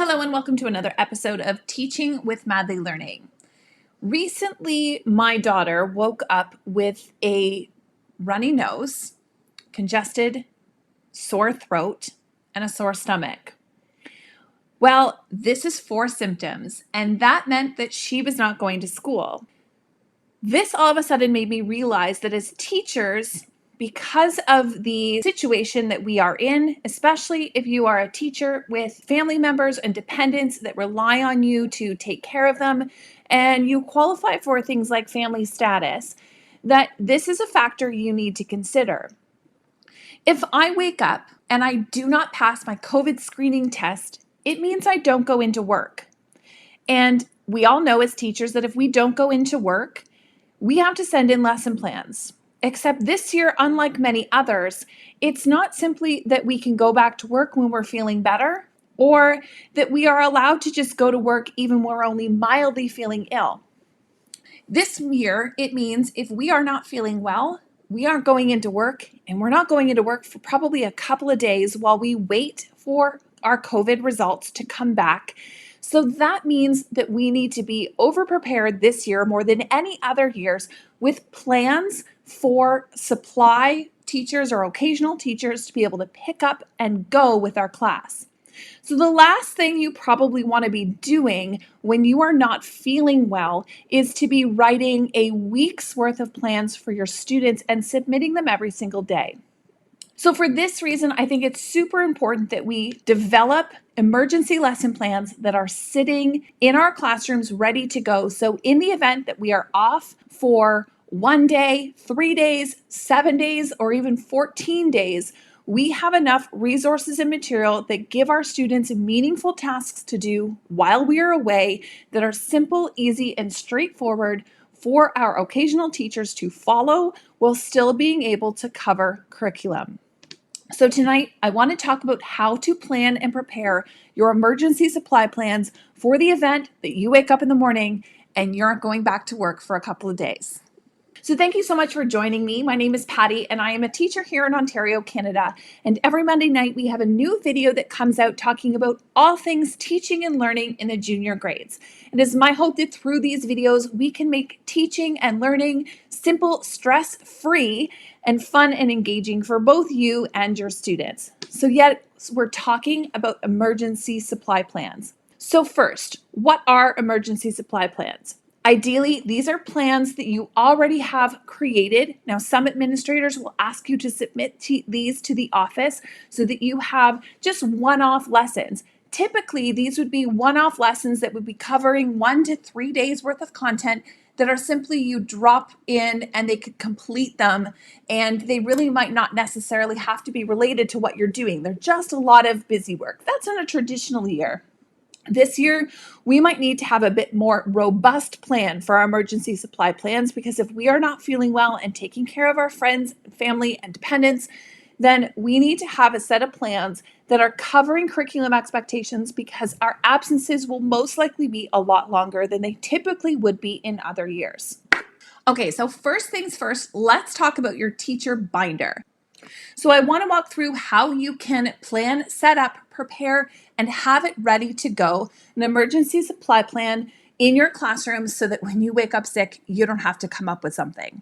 Hello and welcome to another episode of Teaching with Madly Learning. Recently, my daughter woke up with a runny nose, congested, sore throat, and a sore stomach. Well, this is 4 symptoms, and that meant that she was not going to school. This all of a sudden made me realize that as teachers, because of the situation that we are in, especially if you are a teacher with family members and dependents that rely on you to take care of them, and you qualify for things like family status, that this is a factor you need to consider. If I wake up and I do not pass my COVID screening test, it means I don't go into work. And we all know as teachers that if we don't go into work, we have to send in lesson plans. Except this year, unlike many others, it's not simply that we can go back to work when we're feeling better, or that we are allowed to just go to work even when we're only mildly feeling ill. This year, it means if we are not feeling well, we aren't going into work, and we're not going into work for probably a couple of days while we wait for our COVID results to come back. So that means that we need to be overprepared this year more than any other years with plans for supply teachers or occasional teachers to be able to pick up and go with our class. So the last thing you probably want to be doing when you are not feeling well is to be writing a week's worth of plans for your students and submitting them every single day. So for this reason, I think it's super important that we develop emergency lesson plans that are sitting in our classrooms ready to go. So in the event that we are off for 1 day, 3 days, 7 days, or even 14 days, we have enough resources and material that give our students meaningful tasks to do while we are away that are simple, easy, and straightforward for our occasional teachers to follow while still being able to cover curriculum. So tonight, I want to talk about how to plan and prepare your emergency supply plans for the event that you wake up in the morning and you're going back to work for a couple of days. So thank you so much for joining me. My name is Patty and I am a teacher here in Ontario, Canada. And every Monday night we have a new video that comes out talking about all things teaching and learning in the junior grades. It is my hope that through these videos we can make teaching and learning simple, stress-free, and fun and engaging for both you and your students. So yet we're talking about emergency supply plans. So first, what are emergency supply plans? Ideally, these are plans that you already have created. Now, some administrators will ask you to submit these to the office so that you have just one-off lessons. Typically, these would be one-off lessons that would be covering 1 to 3 days worth of content that are simply you drop in and they could complete them, and they really might not necessarily have to be related to what you're doing. They're just a lot of busy work. That's in a traditional year. This year, we might need to have a bit more robust plan for our emergency supply plans, because if we are not feeling well and taking care of our friends, family, and dependents, then we need to have a set of plans that are covering curriculum expectations, because our absences will most likely be a lot longer than they typically would be in other years. Okay, so first things first, let's talk about your teacher binder. So I want to walk through how you can plan, set up, prepare, and have it ready to go, an emergency supply plan in your classroom so that when you wake up sick, you don't have to come up with something.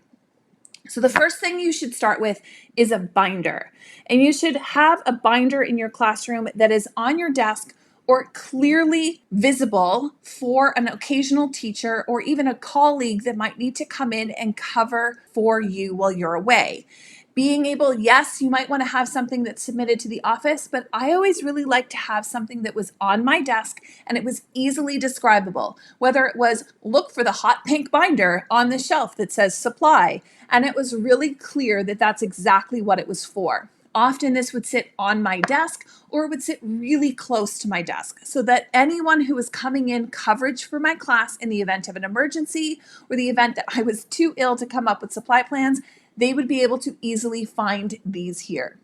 So the first thing you should start with is a binder. And you should have a binder in your classroom that is on your desk or clearly visible for an occasional teacher or even a colleague that might need to come in and cover for you while you're away. Being able, yes, you might want to have something that's submitted to the office, but I always really like to have something that was on my desk and it was easily describable. Whether it was, look for the hot pink binder on the shelf that says supply, and it was really clear that that's exactly what it was for. Often this would sit on my desk or it would sit really close to my desk so that anyone who was coming in coverage for my class in the event of an emergency or the event that I was too ill to come up with supply plans, they would be able to easily find these here.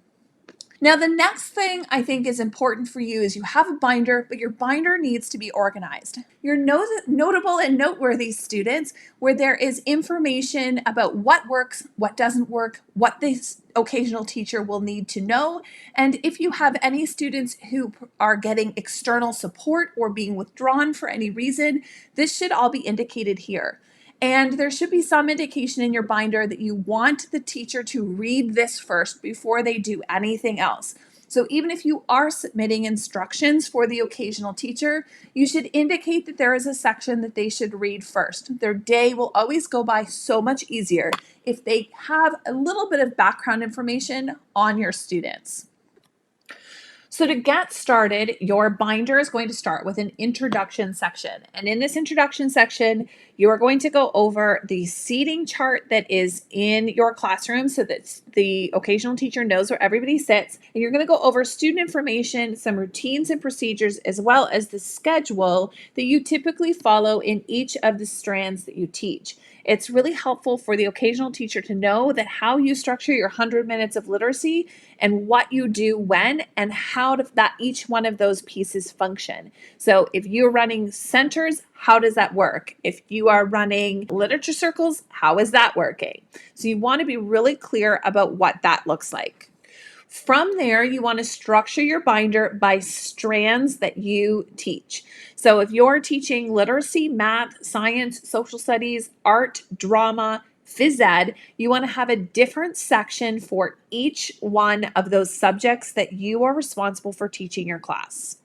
Now, the next thing I think is important for you is you have a binder, but your binder needs to be organized. Your notable and noteworthy students where there is information about what works, what doesn't work, what this occasional teacher will need to know, and if you have any students who are getting external support or being withdrawn for any reason, this should all be indicated here. And there should be some indication in your binder that you want the teacher to read this first before they do anything else. So even if you are submitting instructions for the occasional teacher, you should indicate that there is a section that they should read first. Their day will always go by so much easier if they have a little bit of background information on your students. So to get started, your binder is going to start with an introduction section. And in this introduction section, you are going to go over the seating chart that is in your classroom so that the occasional teacher knows where everybody sits. And you're going to go over student information, some routines and procedures, as well as the schedule that you typically follow in each of the strands that you teach. It's really helpful for the occasional teacher to know that how you structure your 100 minutes of literacy and what you do when and how that each one of those pieces function. So if you're running centers, how does that work? If you are running literature circles, how is that working? So you want to be really clear about what that looks like. From there, you want to structure your binder by strands that you teach. So if you're teaching literacy, math, science, social studies, art, drama, phys ed, you want to have a different section for each one of those subjects that you are responsible for teaching your class.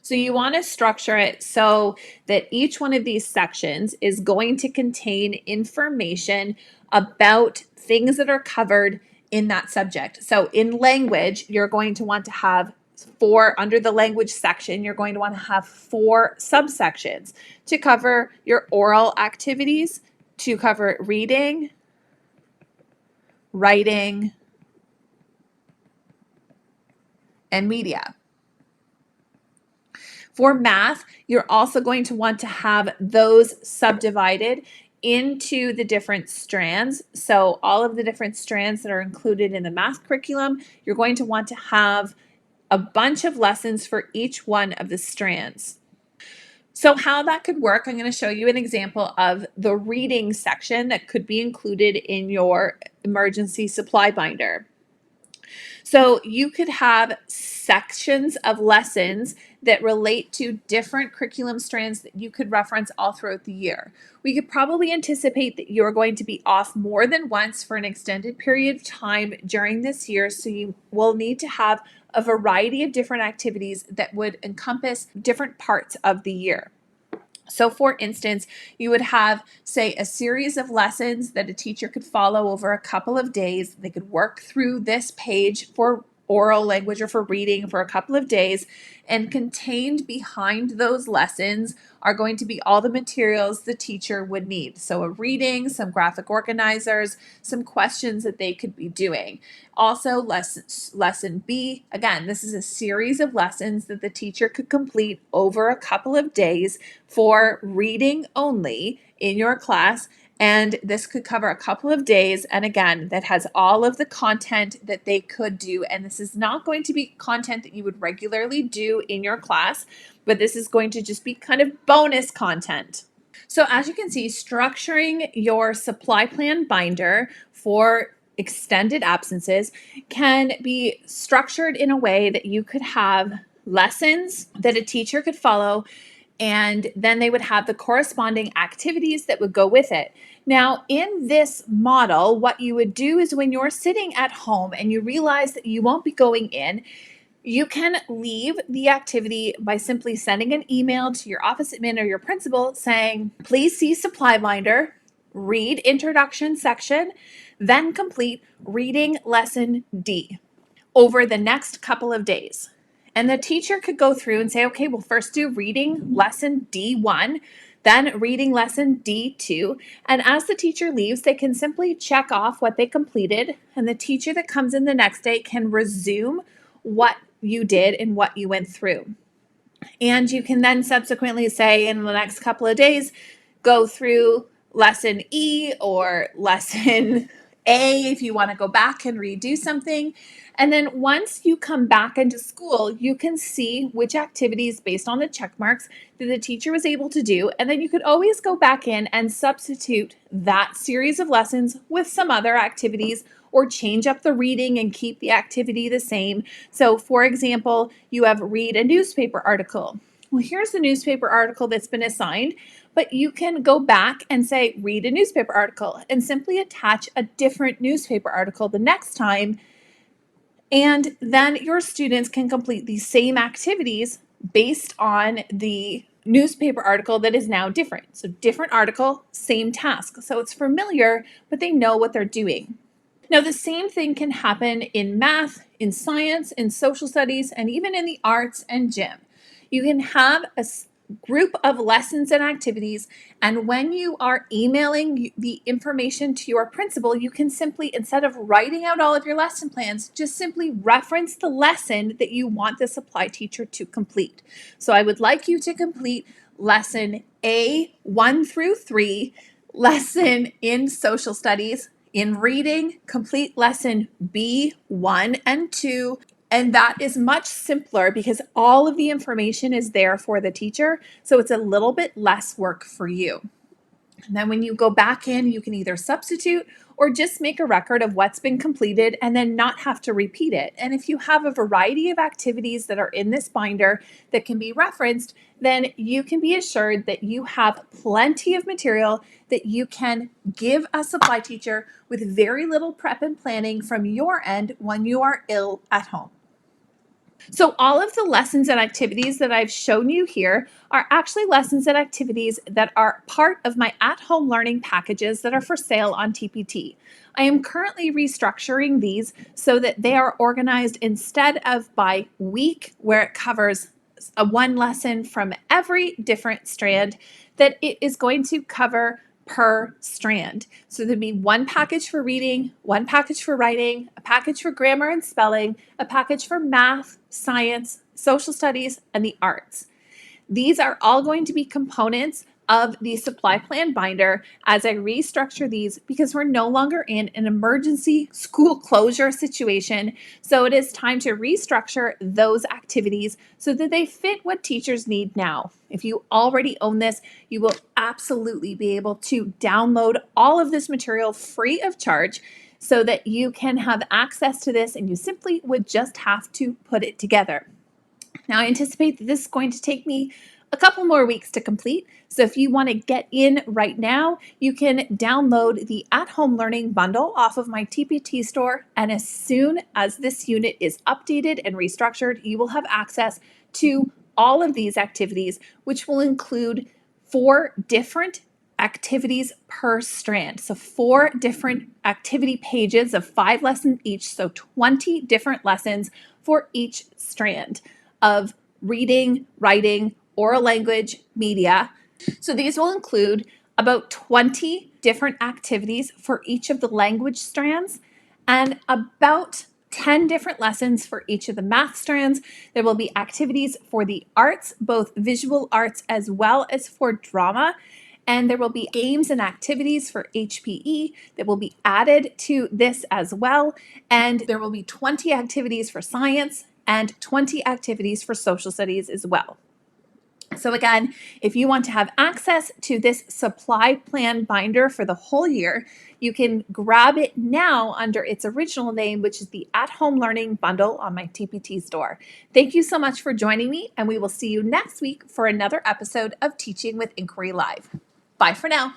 So you want to structure it so that each one of these sections is going to contain information about things that are covered in that subject. So in language, you're going to want to have under the language section, you're going to want to have 4 subsections to cover your oral activities, to cover reading, writing, and media. For math, you're also going to want to have those subdivided into the different strands. So all of the different strands that are included in the math curriculum, you're going to want to have a bunch of lessons for each one of the strands. So how that could work, I'm going to show you an example of the reading section that could be included in your emergency supply binder. So you could have sections of lessons that relate to different curriculum strands that you could reference all throughout the year. We could probably anticipate that you're going to be off more than once for an extended period of time during this year, so you will need to have a variety of different activities that would encompass different parts of the year. So for instance, you would have, say, a series of lessons that a teacher could follow over a couple of days. They could work through this page for oral language or for reading for a couple of days, and contained behind those lessons are going to be all the materials the teacher would need. So a reading, some graphic organizers, some questions that they could be doing. Also, lesson B, again, this is a series of lessons that the teacher could complete over a couple of days for reading only in your class. And this could cover a couple of days. And again, that has all of the content that they could do. And this is not going to be content that you would regularly do in your class, but this is going to just be kind of bonus content. So as you can see, structuring your supply plan binder for extended absences can be structured in a way that you could have lessons that a teacher could follow, and then they would have the corresponding activities that would go with it. Now, in this model, what you would do is when you're sitting at home and you realize that you won't be going in, you can leave the activity by simply sending an email to your office admin or your principal saying, please see supply binder, read introduction section, then complete reading lesson D over the next couple of days. And the teacher could go through and say, okay, we'll first do reading lesson D1, then reading lesson D2. And as the teacher leaves, they can simply check off what they completed. And the teacher that comes in the next day can resume what you did and what you went through. And you can then subsequently say in the next couple of days, go through lesson E or lesson A if you want to go back and redo something. And then once you come back into school, you can see which activities based on the check marks that the teacher was able to do. And then you could always go back in and substitute that series of lessons with some other activities or change up the reading and keep the activity the same. So for example, you have read a newspaper article. Well, here's the newspaper article that's been assigned, but you can go back and say, read a newspaper article, and simply attach a different newspaper article the next time. And then your students can complete these same activities based on the newspaper article that is now different. So different article, same task. So it's familiar, but they know what they're doing. Now, the same thing can happen in math, in science, in social studies, and even in the arts and gym. You can have a group of lessons and activities, and when you are emailing the information to your principal, you can simply, instead of writing out all of your lesson plans, just simply reference the lesson that you want the supply teacher to complete. So I would like you to complete lesson A 1 through 3, lesson in social studies. In reading, complete lesson B1 and 2. And that is much simpler because all of the information is there for the teacher. So it's a little bit less work for you. And then when you go back in, you can either substitute or just make a record of what's been completed and then not have to repeat it. And if you have a variety of activities that are in this binder that can be referenced, then you can be assured that you have plenty of material that you can give a supply teacher with very little prep and planning from your end when you are ill at home. So all of the lessons and activities that I've shown you here are actually lessons and activities that are part of my at-home learning packages that are for sale on TPT. I am currently restructuring these so that they are organized instead of by week, where it covers one lesson from every different strand, that it is going to cover per strand. So there'd be one package for reading, one package for writing, a package for grammar and spelling, a package for math, science, social studies, and the arts. These are all going to be components of the supply plan binder as I restructure these because we're no longer in an emergency school closure situation. So it is time to restructure those activities so that they fit what teachers need now. If you already own this, you will absolutely be able to download all of this material free of charge so that you can have access to this, and you simply would just have to put it together. Now, I anticipate that this is going to take me a couple more weeks to complete. So if you want to get in right now, you can download the at-home learning bundle off of my TPT store. And as soon as this unit is updated and restructured, you will have access to all of these activities, which will include 4 different activities per strand. So 4 different activity pages of 5 lessons each. So 20 different lessons for each strand of reading, writing, oral language, media. So these will include about 20 different activities for each of the language strands and about 10 different lessons for each of the math strands. There will be activities for the arts, both visual arts as well as for drama. And there will be games and activities for HPE that will be added to this as well. And there will be 20 activities for science and 20 activities for social studies as well. So again, if you want to have access to this supply plan binder for the whole year, you can grab it now under its original name, which is the At-Home Learning Bundle on my TPT store. Thank you so much for joining me, and we will see you next week for another episode of Teaching with Inquiry Live. Bye for now.